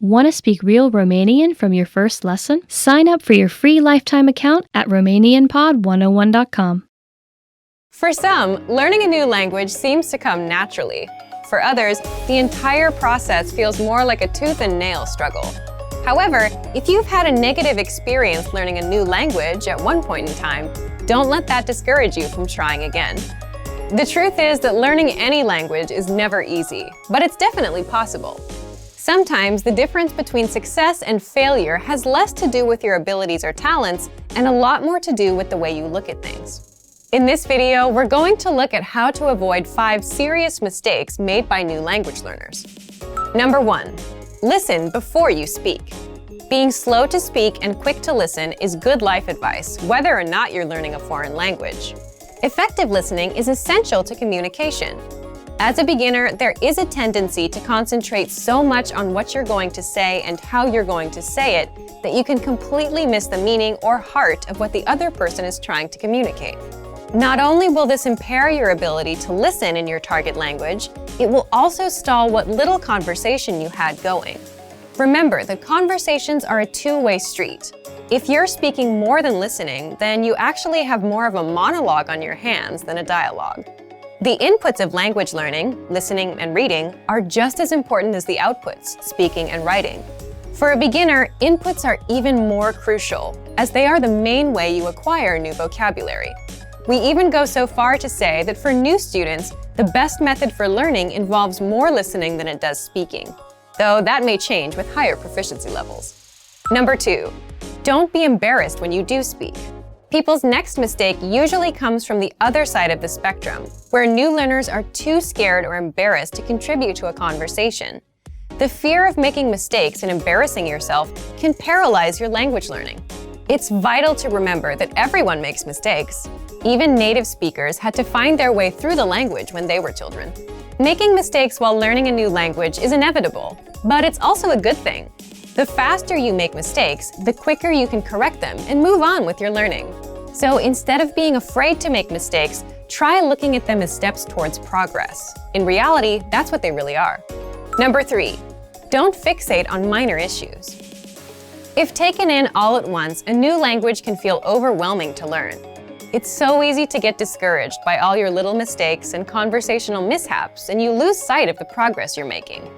Want to speak real Romanian from your first lesson? Sign up for your free lifetime account at RomanianPod101.com. For some, learning a new language seems to come naturally. For others, the entire process feels more like a tooth and nail struggle. However, if you've had a negative experience learning a new language at one point in time, don't let that discourage you from trying again. The truth is that learning any language is never easy, but it's definitely possible. Sometimes the difference between success and failure has less to do with your abilities or talents and a lot more to do with the way you look at things. In this video, we're going to look at how to avoid 5 serious mistakes made by new language learners. Number 1. Listen before you speak. Being slow to speak and quick to listen is good life advice, whether or not you're learning a foreign language. Effective listening is essential to communication. As a beginner, there is a tendency to concentrate so much on what you're going to say and how you're going to say it that you can completely miss the meaning or heart of what the other person is trying to communicate. Not only will this impair your ability to listen in your target language, it will also stall what little conversation you had going. Remember that conversations are a two-way street. If you're speaking more than listening, then you actually have more of a monologue on your hands than a dialogue. The inputs of language learning, listening and reading, are just as important as the outputs, speaking and writing. For a beginner, inputs are even more crucial, as they are the main way you acquire new vocabulary. We even go so far to say that for new students, the best method for learning involves more listening than it does speaking, though that may change with higher proficiency levels. Number 2. Don't be embarrassed when you do speak. People's next mistake usually comes from the other side of the spectrum, where new learners are too scared or embarrassed to contribute to a conversation. The fear of making mistakes and embarrassing yourself can paralyze your language learning. It's vital to remember that everyone makes mistakes. Even native speakers had to find their way through the language when they were children. Making mistakes while learning a new language is inevitable, but it's also a good thing. The faster you make mistakes, the quicker you can correct them and move on with your learning. So instead of being afraid to make mistakes, try looking at them as steps towards progress. In reality, that's what they really are. Number 3. Don't fixate on minor issues. If taken in all at once, a new language can feel overwhelming to learn. It's so easy to get discouraged by all your little mistakes and conversational mishaps, and you lose sight of the progress you're making.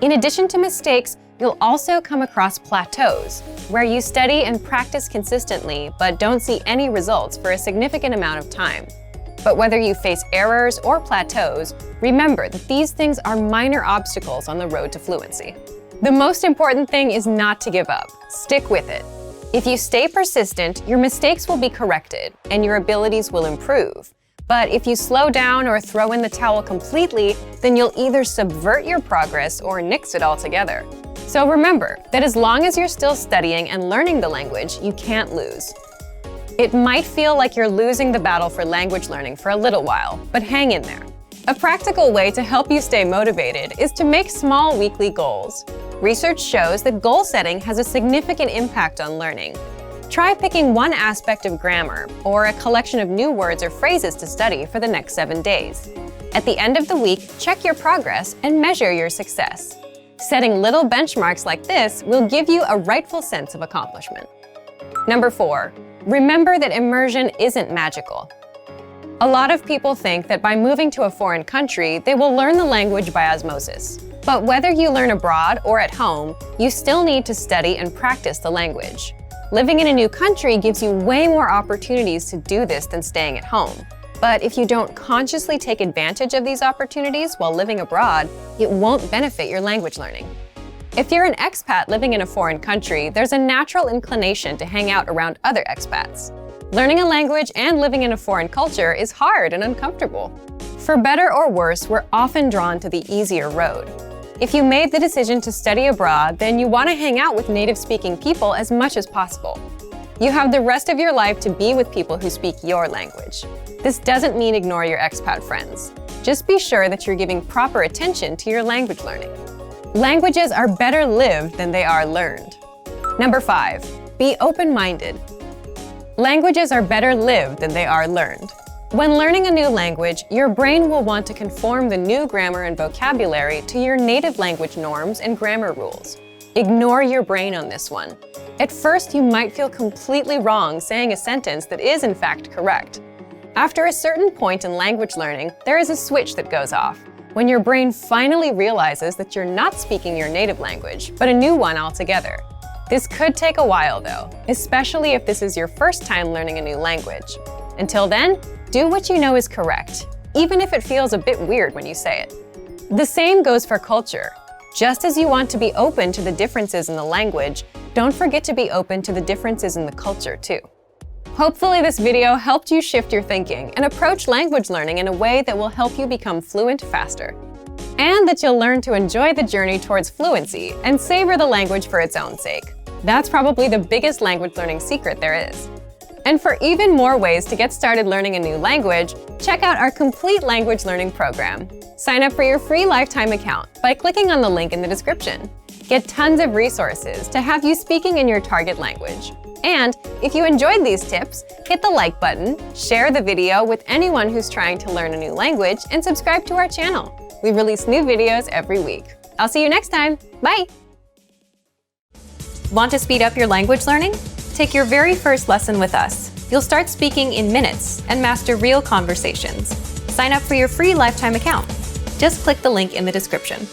In addition to mistakes, you'll also come across plateaus, where you study and practice consistently but don't see any results for a significant amount of time. But whether you face errors or plateaus, remember that these things are minor obstacles on the road to fluency. The most important thing is not to give up. Stick with it. If you stay persistent, your mistakes will be corrected and your abilities will improve. But if you slow down or throw in the towel completely, then you'll either subvert your progress or nix it altogether. So remember that as long as you're still studying and learning the language, you can't lose. It might feel like you're losing the battle for language learning for a little while, but hang in there. A practical way to help you stay motivated is to make small weekly goals. Research shows that goal setting has a significant impact on learning. Try picking one aspect of grammar or a collection of new words or phrases to study for the next 7 days. At the end of the week, check your progress and measure your success. Setting little benchmarks like this will give you a rightful sense of accomplishment. Number 4. Remember that immersion isn't magical. A lot of people think that by moving to a foreign country, they will learn the language by osmosis. But whether you learn abroad or at home, you still need to study and practice the language. Living in a new country gives you way more opportunities to do this than staying at home. But if you don't consciously take advantage of these opportunities while living abroad, it won't benefit your language learning. If you're an expat living in a foreign country, there's a natural inclination to hang out around other expats. Learning a language and living in a foreign culture is hard and uncomfortable. For better or worse, we're often drawn to the easier road. If you made the decision to study abroad, then you want to hang out with native-speaking people as much as possible. You have the rest of your life to be with people who speak your language. This doesn't mean ignore your expat friends. Just be sure that you're giving proper attention to your language learning. Languages are better lived than they are learned. Number 5. Be open-minded. Languages are better lived than they are learned. When learning a new language, your brain will want to conform the new grammar and vocabulary to your native language norms and grammar rules. Ignore your brain on this one. At first, you might feel completely wrong saying a sentence that is in fact correct. After a certain point in language learning, there is a switch that goes off, when your brain finally realizes that you're not speaking your native language, but a new one altogether. This could take a while though, especially if this is your first time learning a new language. Until then, do what you know is correct, even if it feels a bit weird when you say it. The same goes for culture. Just as you want to be open to the differences in the language, don't forget to be open to the differences in the culture too. Hopefully this video helped you shift your thinking and approach language learning in a way that will help you become fluent faster. And that you'll learn to enjoy the journey towards fluency and savor the language for its own sake. That's probably the biggest language learning secret there is. And for even more ways to get started learning a new language, check out our complete language learning program. Sign up for your free lifetime account by clicking on the link in the description. Get tons of resources to have you speaking in your target language. And if you enjoyed these tips, hit the like button, share the video with anyone who's trying to learn a new language, and subscribe to our channel. We release new videos every week. I'll see you next time. Bye! Want to speed up your language learning? Take your very first lesson with us. You'll start speaking in minutes and master real conversations. Sign up for your free lifetime account. Just click the link in the description.